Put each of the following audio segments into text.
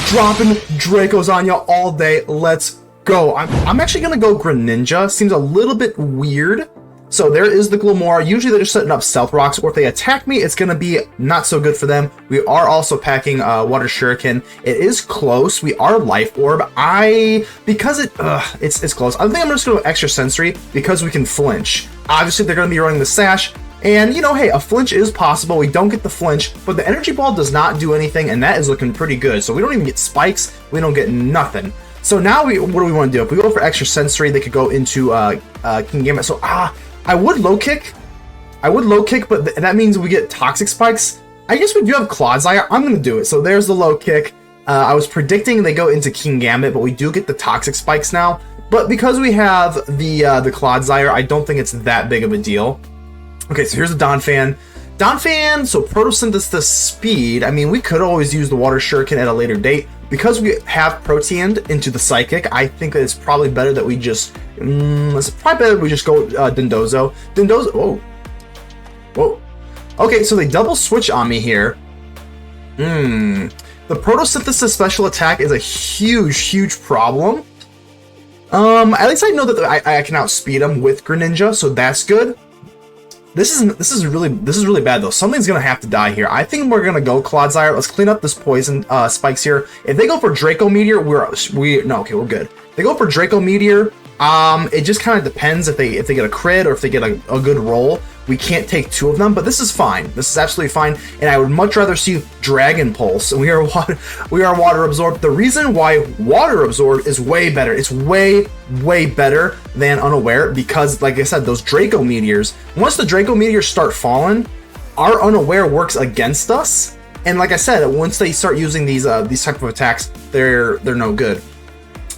dropping Dracos on you all day. Let's go. I'm actually going to go Greninja. Seems a little bit weird. So there is the Glimmora. Usually they're just setting up Stealth Rocks, or if they attack me, it's going to be not so good for them. We are also packing Water Shuriken. It is close. We are Life Orb. Because it's close. I think I'm just going to go Extrasensory because we can flinch. Obviously, they're going to be running the Sash. And, you know, hey, a flinch is possible. We don't get the flinch, but the Energy Ball does not do anything, and that is looking pretty good. So we don't even get spikes. We don't get nothing. So now, what do we want to do? If we go for Extrasensory, they could go into Kingambit. So, I would low kick, but that means we get toxic spikes. I guess we do have Clodsire. I'm going to do it. So there's the low kick. I was predicting they go into Kingambit, but we do get the toxic spikes now. But because we have the Clodsire, I don't think it's that big of a deal. Okay, so here's the Donphan. Donphan, so photosynthesis speed. I mean, we could always use the Water Shuriken at a later date. Because we have Protean into the Psychic, I think that it's probably better that we just... it's probably better we just go Dondozo. Dondozo... Whoa. Okay, so they double switch on me here. The photosynthesis special attack is a huge problem. At least I know that I can outspeed them with Greninja, so that's good. This is really bad though. Something's gonna have to die here. I think we're gonna go Clodsire. Let's clean up this poison spikes here. If they go for Draco Meteor, we're good. If they go for Draco Meteor, it just kind of depends if they get a crit or if they get a good roll. We can't take two of them, but this is fine. This is absolutely fine, and I would much rather see Dragon Pulse. We are Water Absorb. The reason why Water Absorb is way better, it's way better than Unaware, because, like I said, those Draco Meteors, once the Draco Meteors start falling, our Unaware works against us, and like I said, once they start using these type of attacks, they're no good.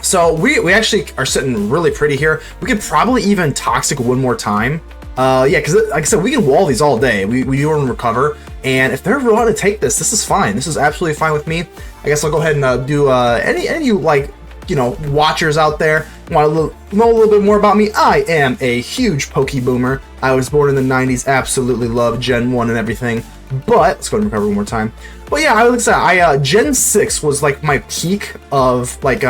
So we actually are sitting really pretty here. We could probably even Toxic one more time. Yeah, because like I said, we can wall these all day. We do recover, and if they're willing to take this is fine. This is absolutely fine with me. I guess I'll go ahead and do any of you, like, you know, watchers out there want to know a little bit more about me. I am a huge Poke Boomer. I was born in the 90s. Absolutely love Gen 1 and everything. But let's go ahead and recover one more time. But yeah, I would say Gen 6 was like my peak of like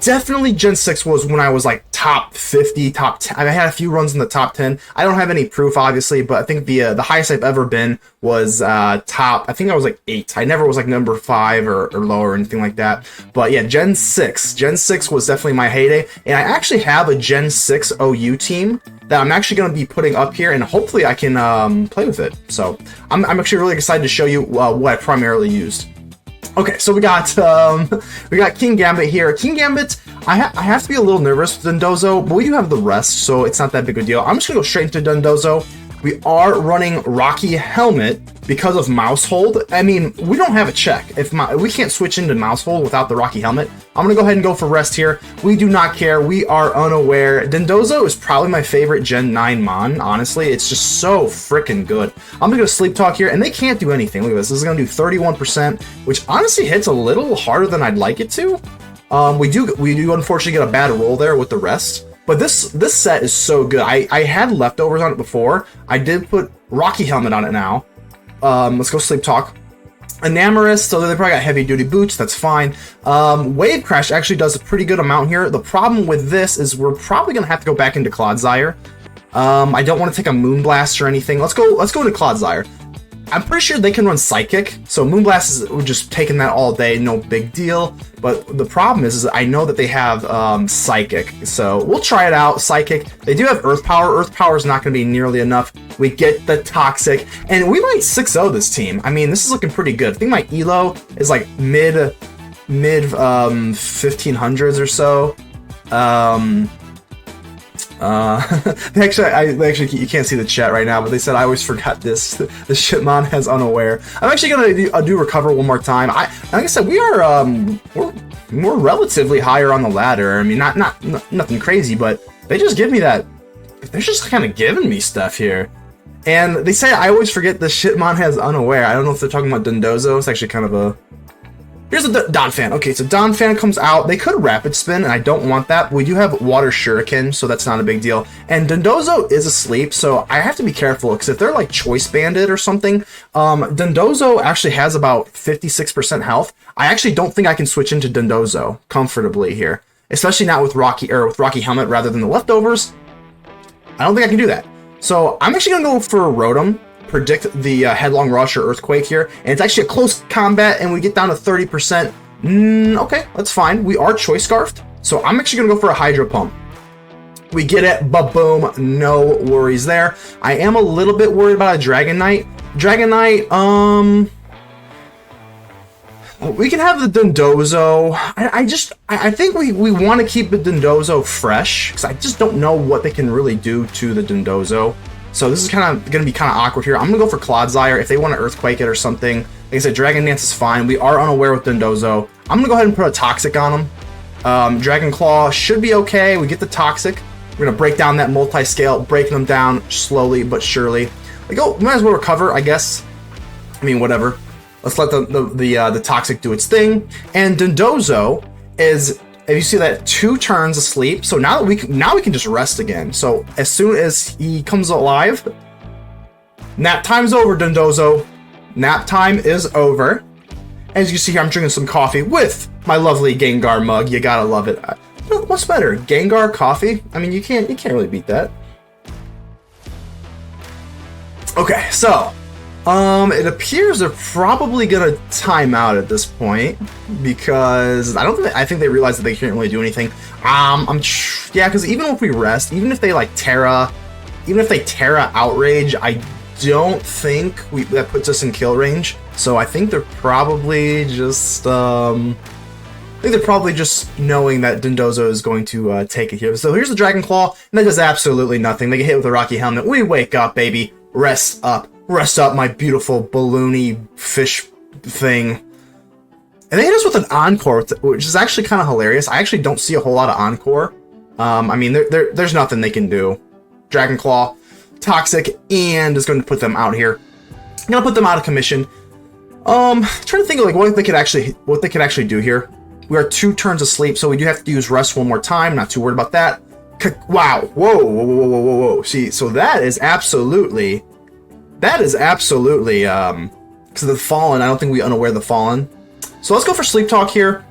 definitely Gen 6 was when I was like top 50, top 10. I had a few runs in the top 10. I don't have any proof, obviously, but I think the highest I've ever been was top, I think I was like 8. I never was like number 5 or lower or anything like that. But yeah, Gen 6. Gen 6 was definitely my heyday. And I actually have a Gen 6 OU team that I'm actually going to be putting up here, and hopefully I can play with it. So I'm actually really excited to show you what I primarily used. Okay, so we got Kingambit here. Kingambit, I have to be a little nervous with Dondozo, but we do have the rest, so it's not that big a deal. I'm just gonna go straight into Dondozo. We are running Rocky Helmet because of Mouse Hold. I mean, we don't have a check. We can't switch into Mouse Hold without the Rocky Helmet. I'm gonna go ahead and go for Rest here. We do not care. We are Unaware. Dondozo is probably my favorite Gen 9 Mon, honestly. It's just so freaking good. I'm gonna go Sleep Talk here, and they can't do anything. Look at this. This is gonna do 31%, which honestly hits a little harder than I'd like it to. We do unfortunately get a bad roll there with the Rest. But this set is so good. I had Leftovers on it before. I did put Rocky Helmet on it now. Let's go Sleep Talk. Enamorous, so they probably got heavy duty boots, that's fine. Wave Crash actually does a pretty good amount here. The problem with this is we're probably gonna have to go back into Clodsire. I don't want to take a Moonblast or anything. Let's go into Clodsire. I'm pretty sure they can run Psychic, so Moonblast is we're just taking that all day, no big deal. But the problem is I know that they have Psychic, so we'll try it out. Psychic. They do have Earth Power. Earth Power is not going to be nearly enough. We get the Toxic, and we might 6-0 this team. I mean, this is looking pretty good. I think my Elo is like mid 1500s or so. Actually, you can't see the chat right now, but they said I always forgot this. The Shitmon has Unaware. I'm actually gonna do recover one more time. Like I said, we are we're relatively higher on the ladder. I mean, not nothing crazy, but they just give me that. They're just kind of giving me stuff here. And they say I always forget the Shitmon has Unaware. I don't know if they're talking about Dondozo. It's actually kind of a Here's a Donphan. Okay, so Donphan comes out. They could Rapid Spin, and I don't want that. We do have Water Shuriken, so that's not a big deal. And Dondozo is asleep, so I have to be careful, because if they're like Choice Banded or something, Dondozo actually has about 56% health. I actually don't think I can switch into Dondozo comfortably here, especially not with Rocky Helmet rather than the Leftovers. I don't think I can do that. So I'm actually gonna go for a Rotom. Predict the Headlong Rush or Earthquake here, and it's actually a close combat, and we get down to 30%. Okay, that's fine. We are Choice Scarfed, so I'm actually gonna go for a Hydro Pump. We get it, ba-boom, no worries there. I am a little bit worried about a Dragonite. We can have the Dondozo. I think we want to keep the Dondozo fresh, because I just don't know what they can really do to the Dondozo. So this is kind of going to be kind of awkward here. I'm going to go for Clodsire if they want to Earthquake it or something. Like I said, Dragon Dance is fine. We are unaware with Dondozo. I'm going to go ahead and put a Toxic on him. Dragon Claw should be okay. We get the Toxic. We're going to break down that multi-scale, breaking them down slowly but surely. Like, oh, we might as well recover, I guess. I mean, whatever. Let's let the Toxic do its thing. And Dondozo is... If you see that, 2 turns asleep, so now we can just rest again. So as soon as he comes alive, nap time's over, Dondozo. Nap time is over. As you see here, I'm drinking some coffee with my lovely Gengar mug. You gotta love it. What's better, Gengar coffee? I mean, you can't really beat that. Okay, so it appears they're probably gonna time out at this point, because I think they realize that they can't really do anything. Yeah, because even if we rest, even if they like Tera Outrage, I don't think that puts us in kill range. So I think they're probably just knowing that Dondozo is going to take it here. So here's the Dragon Claw, and that does absolutely nothing. They get hit with a Rocky Helmet. We wake up, baby. Rest up. Rest up, my beautiful balloony fish thing. And they hit us with an Encore, which is actually kind of hilarious. I actually don't see a whole lot of Encore. I mean, there's nothing they can do. Dragon Claw, Toxic, and is going to put them out here. I'm gonna put them out of commission. Trying to think of like what they could actually do here. We are 2 turns asleep, so we do have to use rest one more time. Not too worried about that. Wow! Whoa! See, so that is absolutely. Because of the Fallen, I don't think we unaware the Fallen. So let's go for Sleep Talk here.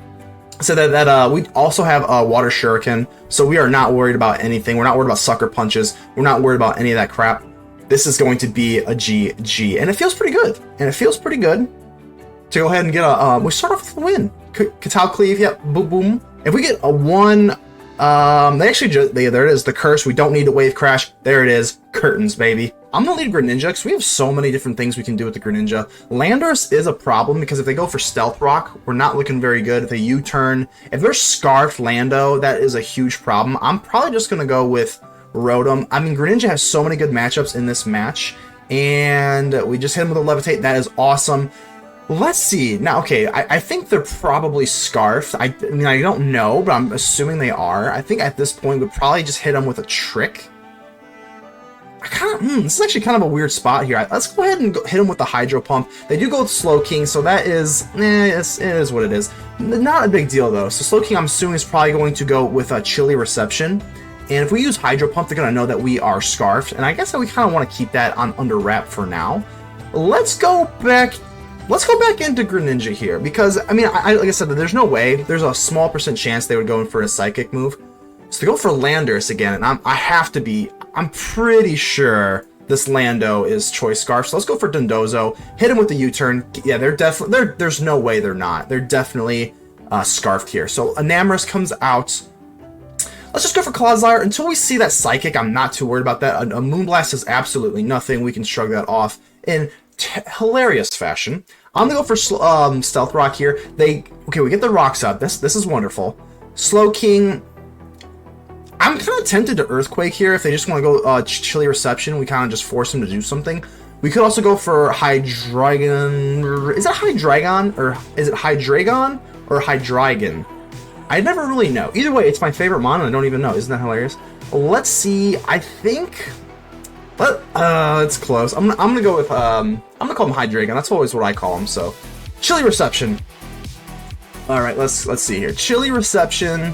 So that we also have a Water Shuriken, so we are not worried about anything. We're not worried about Sucker Punches. We're not worried about any of that crap. This is going to be a GG, and it feels pretty good. To go ahead and get a, we start off with a win. Katal Cleave, yep, boom, boom. If we get a 1, they actually there it is, the curse. We don't need to Wave Crash. There it is, curtains, baby. I'm gonna lead Greninja because we have so many different things we can do with the Greninja. Landorus is a problem because if they go for Stealth Rock, we're not looking very good. If they U-turn, if they're Scarfed Lando, that is a huge problem. I'm probably just gonna go with Rotom. I mean, Greninja has so many good matchups in this match, and we just hit him with a Levitate. That is awesome. Let's see. Now, okay, I think they're probably Scarfed. I mean, I don't know, but I'm assuming they are. I think at this point, we'd probably just hit them with a Trick. This is actually kind of a weird spot here. Let's go ahead and hit them with the Hydro Pump. They do go with Slow King, so that is, it is what it is. Not a big deal, though. So Slow King, I'm assuming, is probably going to go with a Chilly Reception. And if we use Hydro Pump, they're going to know that we are Scarfed. And I guess that we kind of want to keep that on under wrap for now. Let's go back into Greninja here, because, I mean, like I said, there's no way. There's a small % chance they would go in for a Psychic move. So to go for Landorus again, and I'm pretty sure this Lando is Choice Scarf. So let's go for Dondozo, hit him with the U-turn. Yeah, there's no way they're not. They're definitely Scarfed here. So Enamorus comes out. Let's just go for Clodsire. Until we see that Psychic, I'm not too worried about that. A Moonblast is absolutely nothing. We can shrug that off in hilarious fashion. I'm gonna go for Stealth Rock here. Okay, we get the rocks up. This is wonderful. Slow King. I'm kind of tempted to Earthquake here. If they just want to go Chilly Reception, we kind of just force them to do something. We could also go for Hydreigon. Is it Hydreigon or is it Hydreigon or Hydreigon? I never really know. Either way, it's my favorite mon, and I don't even know. Isn't that hilarious? Let's see. I think. It's close. I'm gonna go with I'm gonna call him Hydreigon. That's always what I call him. So, Chilly Reception. All right, let's see here. Chilly Reception.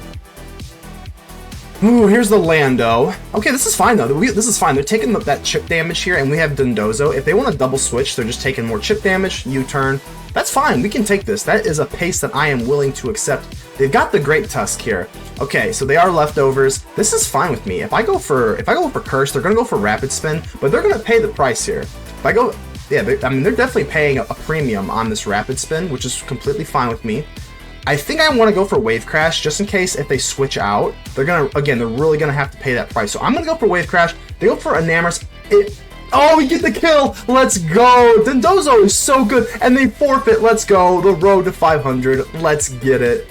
Ooh, here's the Lando. Okay, this is fine though. This is fine. They're taking that chip damage here, and we have Dondozo. If they want to double switch, they're just taking more chip damage. U-turn. That's fine. We can take this. That is a pace that I am willing to accept. They've got the Great Tusk here. Okay, so they are leftovers. This is fine with me. If I go for Curse, they're gonna go for Rapid Spin, but they're gonna pay the price here. If I go, yeah, I mean they're definitely paying a premium on this Rapid Spin, which is completely fine with me. I think I want to go for Wave Crash just in case if they switch out, they're really gonna have to pay that price. So I'm gonna go for Wave Crash. They go for Enamorous. Oh, we get the kill! Let's go! Dondozo is so good, and they forfeit. Let's go. The road to 500. Let's get it.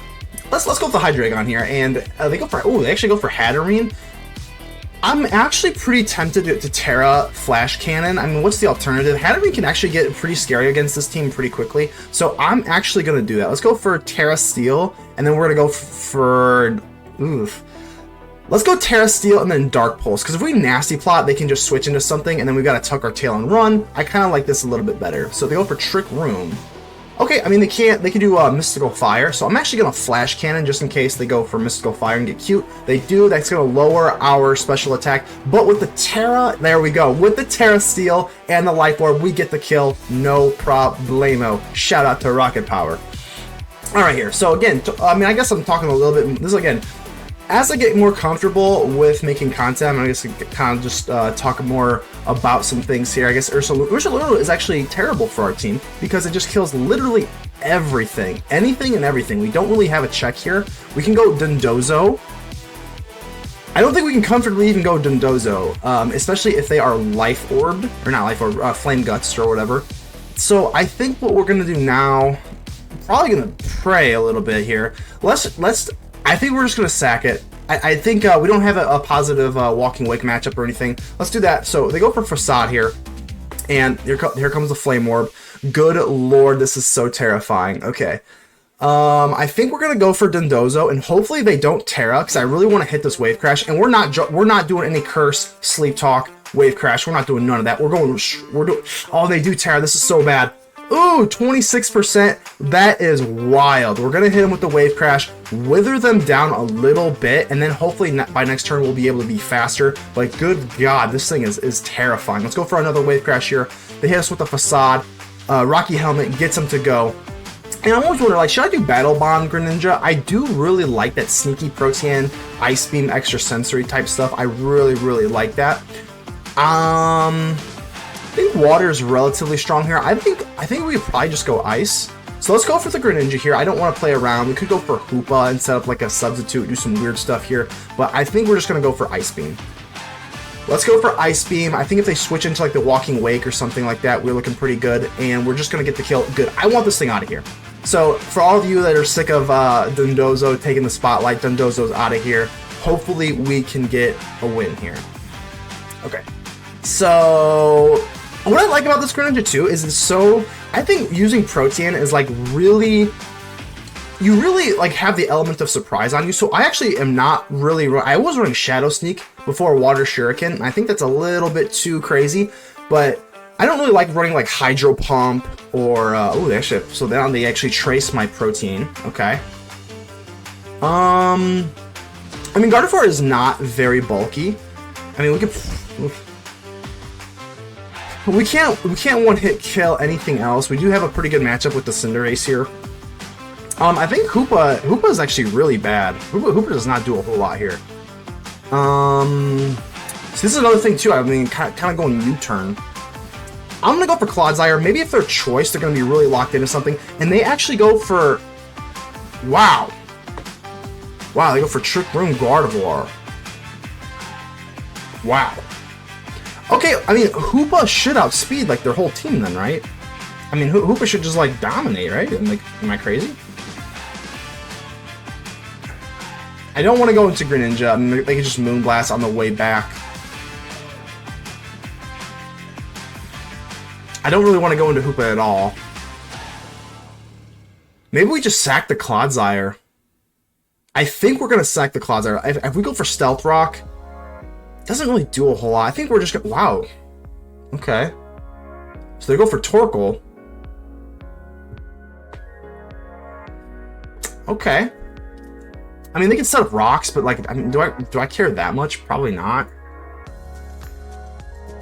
Let's go with the Hydreigon here, and they actually go for Hatterene. I'm actually pretty tempted to Tera Flash Cannon. I mean, what's the alternative? Hatterene can actually get pretty scary against this team pretty quickly, so I'm actually gonna do that. Let's go for Tera Steel, and then we're gonna go for let's go Tera Steel and then Dark Pulse, because if we Nasty Plot, they can just switch into something, and then we've got to tuck our tail and run. I kind of like this a little bit better. So they go for Trick Room. Okay, I mean, they can do Mystical Fire, so I'm actually going to Flash Cannon just in case they go for Mystical Fire and get cute. They do, that's going to lower our special attack, but with the Tera, there we go. With the Tera Steel and the Life Orb, we get the kill, no problemo. Shout out to Rocket Power. Alright here, so again, I mean, I guess I'm talking a little bit, this is again, as I get more comfortable with making content, I guess I kind of just talk more about some things here. I guess Ursaluna is actually terrible for our team because it just kills literally everything. Anything and everything. We don't really have a check here. We can go Dondozo. I don't think we can comfortably even go Dondozo, especially if they are Life Orbed, or not Life Orb, Flame Guts or whatever. So I think what we're going to do now, probably going to pray a little bit here. I think we're just going to sack it. I think we don't have a positive Walking Wake matchup or anything. Let's do that. So they go for Facade here. And here comes the Flame Orb. Good lord, this is so terrifying. Okay. I think we're going to go for Dondozo. And hopefully they don't Tera, because I really want to hit this Wave Crash. And we're not doing any Curse, Sleep Talk, Wave Crash. We're not doing none of that. Oh, they do Tera. This is so bad. Ooh, 26%. That is wild. We're going to hit them with the Wave Crash, wither them down a little bit, and then hopefully by next turn we'll be able to be faster. But good God, this thing is terrifying. Let's go for another Wave Crash here. They hit us with the Facade. Rocky Helmet gets them to go. And I'm always wondering, like, should I do Battle Bond Greninja? I do really like that sneaky Protean, Ice Beam, Extrasensory type stuff. I really, really like that. I think water is relatively strong here. I think we could probably just go ice. So let's go for the Greninja here. I don't want to play around. We could go for Hoopa and set up like a substitute, do some weird stuff here. But I think we're just going to go for Ice Beam. Let's go for Ice Beam. I think if they switch into like the Walking Wake or something like that, we're looking pretty good. And we're just going to get the kill. Good. I want this thing out of here. So for all of you that are sick of Dondozo taking the spotlight, Dondozo's out of here. Hopefully we can get a win here. Okay. So what I like about this Greninja too is I think using Protean is like you really like have the element of surprise on you. So I actually am not really, I was running Shadow Sneak before Water Shuriken. I think that's a little bit too crazy, but I don't really like running like Hydro Pump or, so now they actually trace my Protean. Okay. I mean, Gardevoir is not very bulky. I mean, we can't one-hit kill anything else. We do have a pretty good matchup with the Cinderace here. I think Hoopa is actually really bad. Hoopa does not do a whole lot here. So this is another thing too. I mean, kind of going U-turn. I'm gonna go for Clodsire. Maybe if their choice, they're gonna be really locked into something, and they actually go for, wow, they go for Trick Room Gardevoir. Wow. Okay, I mean, Hoopa should outspeed, like, their whole team then, right? I mean, Hoopa should just, like, dominate, right? Like, am I crazy? I don't want to go into Greninja. I mean, they could just Moonblast on the way back. I don't really want to go into Hoopa at all. Maybe we just sack the Clodsire. I think we're going to sack the Clodsire. If we go for Stealth Rock, doesn't really do a whole lot. I think we're just gonna, wow. Okay. So they go for Torkoal. Okay. I mean, they can set up rocks, but like, I mean, do I care that much? Probably not.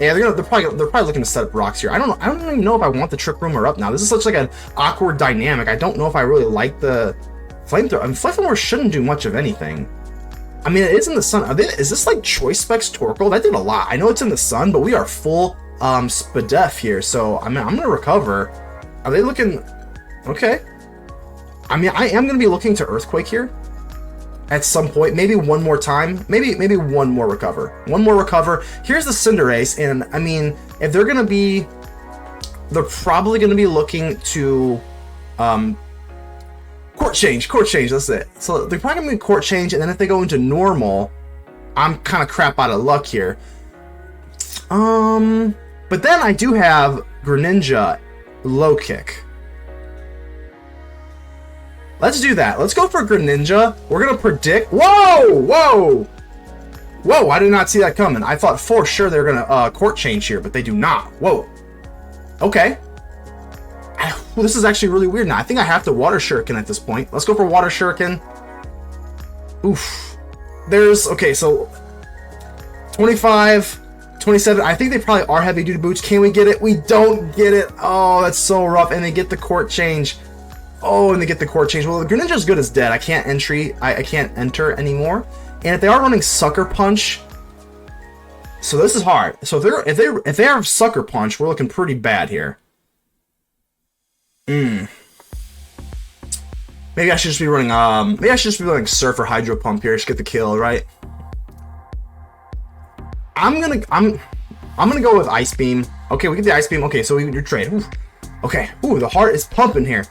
Yeah, they're probably looking to set up rocks here. I don't even know if I want the Trick Room up now. This is such like an awkward dynamic. I don't know if I really like the Flamethrower. I mean, Flamethrower shouldn't do much of anything. I mean, it is in the sun. Is this like Choice Specs Torkoal? That did a lot. I know it's in the sun, but we are full Spadef here, so I mean, I'm gonna recover. Are they looking okay? I mean, I am gonna be looking to Earthquake here at some point, maybe one more time, maybe one more recover. Here's the Cinderace, and I mean, if they're gonna be, they're probably gonna be looking to Court change, that's it. So they're probably gonna be Court change, and then if they go into normal, I'm kind of crap out of luck here. But then I do have Greninja Low Kick. Let's do that. Let's go for Greninja. We're going to predict... Whoa! I did not see that coming. I thought for sure they were going to Court change here, but they do not. Whoa. Okay. Well, this is actually really weird now. I think I have to Water Shuriken at this point. Let's go for Water Shuriken. Oof. Okay, so 25, 27. I think they probably are heavy duty boots. Can we get it? We don't get it. Oh, that's so rough. And they get the Court change. Oh, and they get the Court change. Well, Greninja's good as dead. I can't enter anymore. And if they are running Sucker Punch, so this is hard. So if they have Sucker Punch, we're looking pretty bad here. Maybe I should just be running Surf or Hydro Pump here. Just get the kill, right? I'm gonna go with Ice Beam. Okay, we get the Ice Beam. Okay, so we do trade. Ooh. Okay. Ooh, the heart is pumping here.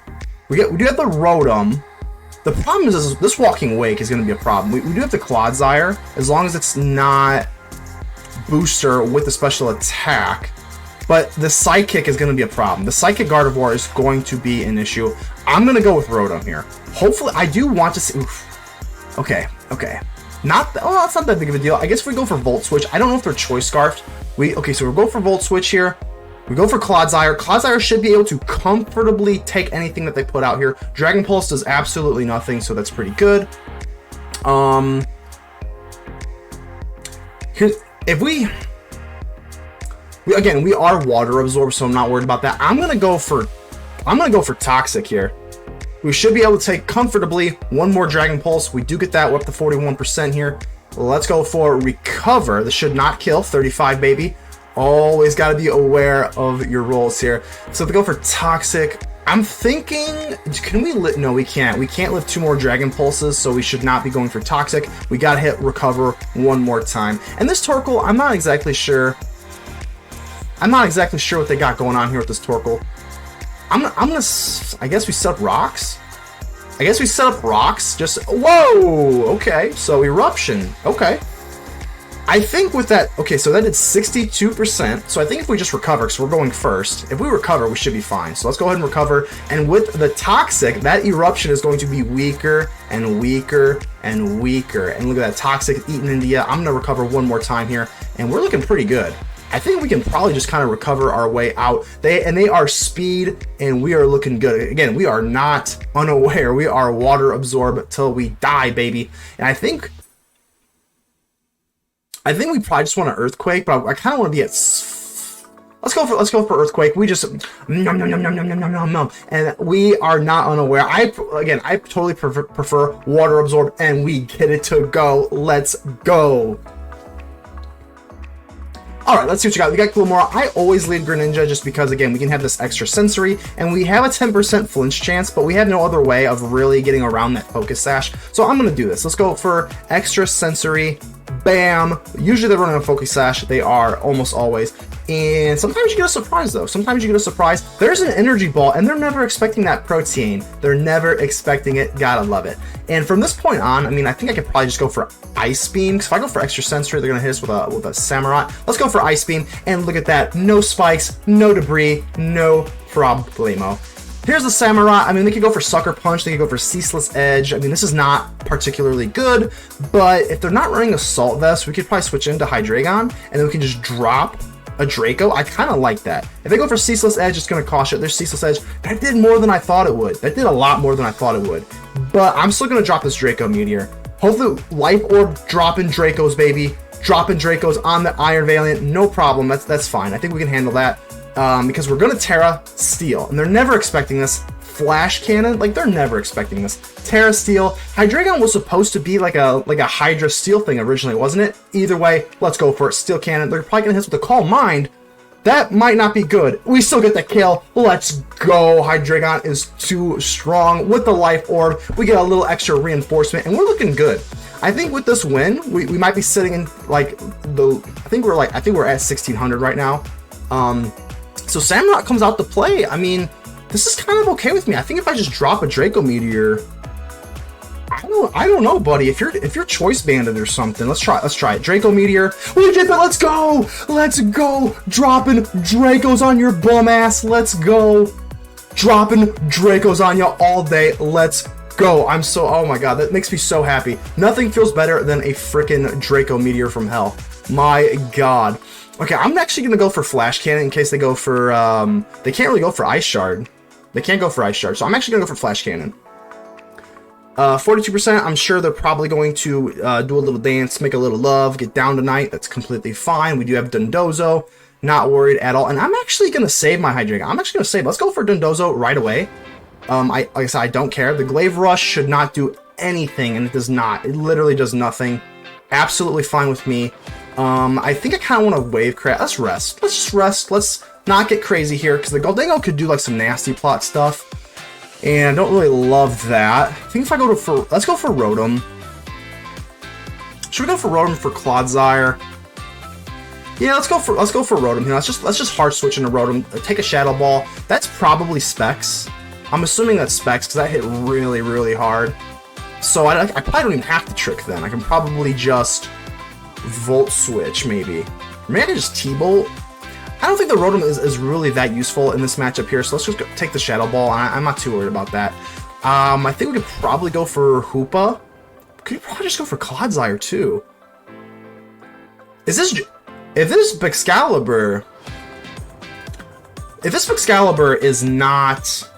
We do have the Rotom. The problem is this Walking Wake is going to be a problem. We do have the Clodsire, as long as it's not Booster with the special attack. But the Psychic is going to be a problem. The Psychic Gardevoir is going to be an issue. I'm going to go with Rotom here. Hopefully, I do want to see... Oof. Okay. That's not that big of a deal. I guess if we go for Volt Switch, I don't know if they're Choice Scarfed. Okay, so we'll go for Volt Switch here. We go for Clodsire. Clodsire should be able to comfortably take anything that they put out here. Dragon Pulse does absolutely nothing, so that's pretty good. If we are Water Absorb, so I'm not worried about that. I'm gonna go for Toxic here. We should be able to take comfortably one more Dragon Pulse. We do get that. We're up to 41% here. Let's go for Recover. This should not kill. 35, baby. Always got to be aware of your rolls here. So if we go for Toxic, I'm thinking, can we live? No, we can't. We can't live 2 more Dragon Pulses, so we should not be going for Toxic. We got to hit Recover one more time. And this Torkoal, I'm not exactly sure what they got going on here with this Torkoal. I guess we set up rocks. Just, whoa! Okay, so Eruption. Okay. I think with that, okay, so that did 62%. So I think if we just recover, because we're going first, if we recover, we should be fine. So let's go ahead and recover. And with the Toxic, that Eruption is going to be weaker and weaker and weaker. And look at that Toxic eating India. I'm going to recover one more time here. And we're looking pretty good. I think we can probably just kind of recover our way out. They are speed, and we are looking good. Again, we are not unaware. We are Water Absorb till we die, baby. And I think we probably just want an Earthquake, but I kind of want to be at... Let's go for Earthquake. We just... Nom. And we are not unaware. I totally prefer Water Absorb, and we get it to go. Let's go. Alright, let's see what you got. We got Glimmora. I always lead Greninja just because, again, we can have this Extrasensory, and we have a 10% flinch chance, but we have no other way of really getting around that Focus Sash. So I'm going to do this. Let's go for Extrasensory. Bam! Usually they're running a Focus Sash. They are, almost always. And sometimes you get a surprise, though. There's an Energy Ball, and they're never expecting that Protean. They're never expecting it. Gotta love it. And from this point on, I mean, I think I could probably just go for Ice Beam, because if I go for Extrasensory, they're going to hit us with a Samurott. Let's go for Ice Beam, and look at that. No spikes, no debris, no problemo. Here's the Samurott. I mean, they could go for Sucker Punch. They could go for Ceaseless Edge. I mean, this is not particularly good, but if they're not running Assault Vest, we could probably switch into Hydreigon, and then we can just drop a Draco, I kind of like that. If they go for Ceaseless Edge, it's going to cost you. There's Ceaseless Edge. That did more than I thought it would. That did a lot more than I thought it would. But I'm still going to drop this Draco Meteor. Hopefully, Life Orb dropping Dracos, baby. Dropping Dracos on the Iron Valiant. No problem. That's fine. I think we can handle that. Because we're going to Tera Steel. And they're never expecting this. Flash Cannon, like they're never expecting this. Tera Steel. Hydreigon was supposed to be like a Hydra Steel thing originally, wasn't it? Either way, let's go for it. Steel Cannon. They're probably gonna hit us with a Calm Mind. That might not be good. We still get the kill. Let's go. Hydreigon is too strong. With the Life Orb, we get a little extra reinforcement, and we're looking good. I think with this win, we might be sitting in like the. I think we're at 1600 right now. So Samurott comes out to play. I mean, this is kind of okay with me. I think if I just drop a Draco Meteor, I don't know, buddy. If you're choice banded or something, let's try it. Draco Meteor, we did that. Let's go. Dropping Dracos on your bum ass. Let's go. Dropping Dracos on you all day. Let's go. Oh my god, that makes me so happy. Nothing feels better than a freaking Draco Meteor from hell. My god. Okay, I'm actually gonna go for Flash Cannon in case they go for they can't really go for Ice Shard. They can't go for Ice Shard, so I'm actually going to go for Flash Cannon. 42%, I'm sure they're probably going to do a little dance, make a little love, get down tonight. That's completely fine. We do have Dondozo. Not worried at all. And I'm actually going to save my Hydreigon. I'm actually going to save. Let's go for Dondozo right away. Like I said, I don't care. The Glaive Rush should not do anything, and it does not. It literally does nothing. Absolutely fine with me. I think I kind of want to Wave Crash. Let's rest. Let's just rest. Let's not get crazy here, because the Gholdengo could do like some nasty plot stuff, and I don't really love that. I think if I go to let's go for Rotom. Should we go for Rotom for Clodsire? Yeah, let's go for Rotom here. Let's just hard switch into Rotom. Take a Shadow Ball. That's probably Specs. I'm assuming that's Specs because that hit really, really hard. So I probably don't even have to Trick then. I can probably just Volt Switch maybe. Or maybe I can just T-Bolt. I don't think the Rotom is really that useful in this matchup here, so let's just take the Shadow Ball. I'm not too worried about that. I think we could probably go for Hoopa. Could probably just go for Clodsire too. If this Excalibur is not,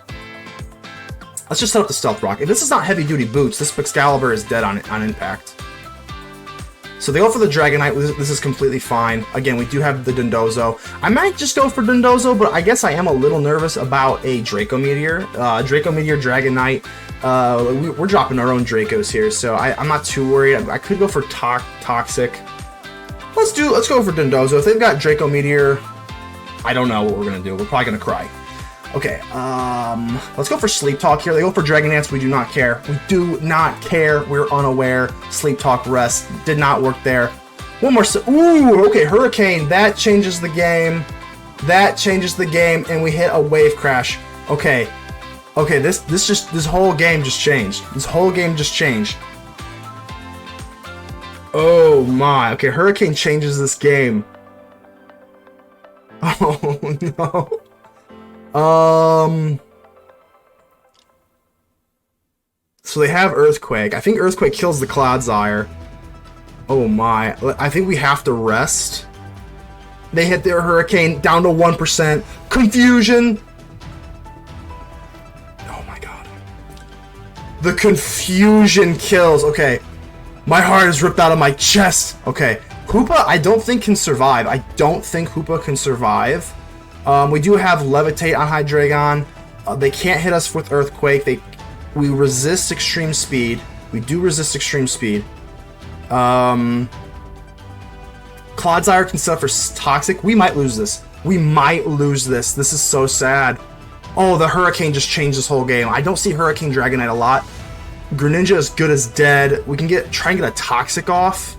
let's just set up the Stealth Rock. If this is not Heavy Duty Boots, this Excalibur is dead on impact. So they go for the Dragonite. This is completely fine. Again, we do have the Dondozo. I might just go for Dondozo, but I guess I am a little nervous about a Draco Meteor. Draco Meteor, Dragonite. We're dropping our own Dracos here, so I'm not too worried. I could go for Toxic. Let's go for Dondozo. If they've got Draco Meteor, I don't know what we're gonna do. We're probably gonna cry. Okay, let's go for Sleep Talk here. They go for Dragon Dance. We do not care. We do not care. We're unaware. Sleep Talk Rest did not work there. One more. Ooh, okay, Hurricane. That changes the game. That changes the game, and we hit a Wave Crash. Okay, okay. This whole game just changed. This whole game just changed. Oh my. Okay, Hurricane changes this game. Oh no. So they have Earthquake. I think Earthquake kills the Clodsire. Oh my. I think we have to rest. They hit their Hurricane down to 1%. Confusion. Oh my god. The Confusion kills. Okay. My heart is ripped out of my chest. Okay. Hoopa, I don't think can survive. I don't think Hoopa can survive. We do have Levitate on Hydreigon. They can't hit us with Earthquake. We resist Extreme Speed. We do resist Extreme Speed. Clodsire can set up for Toxic. We might lose this. We might lose this. This is so sad. Oh, the Hurricane just changed this whole game. I don't see Hurricane Dragonite a lot. Greninja is good as dead. We can try and get a Toxic off.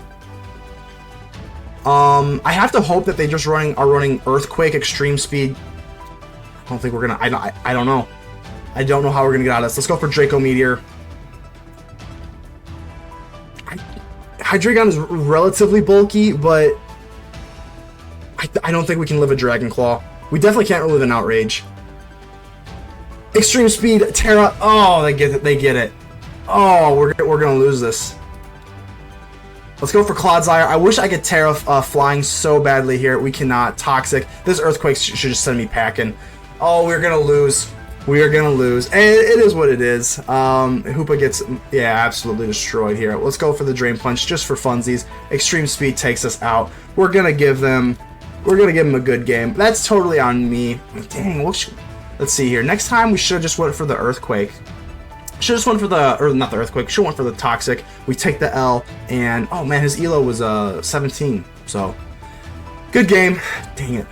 I have to hope that they just are running Earthquake, Extreme Speed. I don't think we're gonna. I don't know. I don't know how we're gonna get out of this. Let's go for Draco Meteor. Hydreigon is relatively bulky, but I don't think we can live a Dragon Claw. We definitely can't live an Outrage. Extreme Speed, Tera. Oh, they get it. They get it. Oh, we're gonna lose this. Let's go for Clodsire. I wish I could Tera flying so badly here. We cannot. Toxic. This Earthquake should just send me packing. Oh, we're going to lose. We are going to lose. And it is what it is. Hoopa gets, yeah, absolutely destroyed here. Let's go for the Drain Punch just for funsies. Extreme Speed takes us out. We're going to give them a good game. That's totally on me. Dang, let's see here. Next time we should have just went for the Earthquake. Should have just went for the, or not the Earthquake, should have went for the Toxic. We take the L, and, oh man, his ELO was 17. So, good game. Dang it.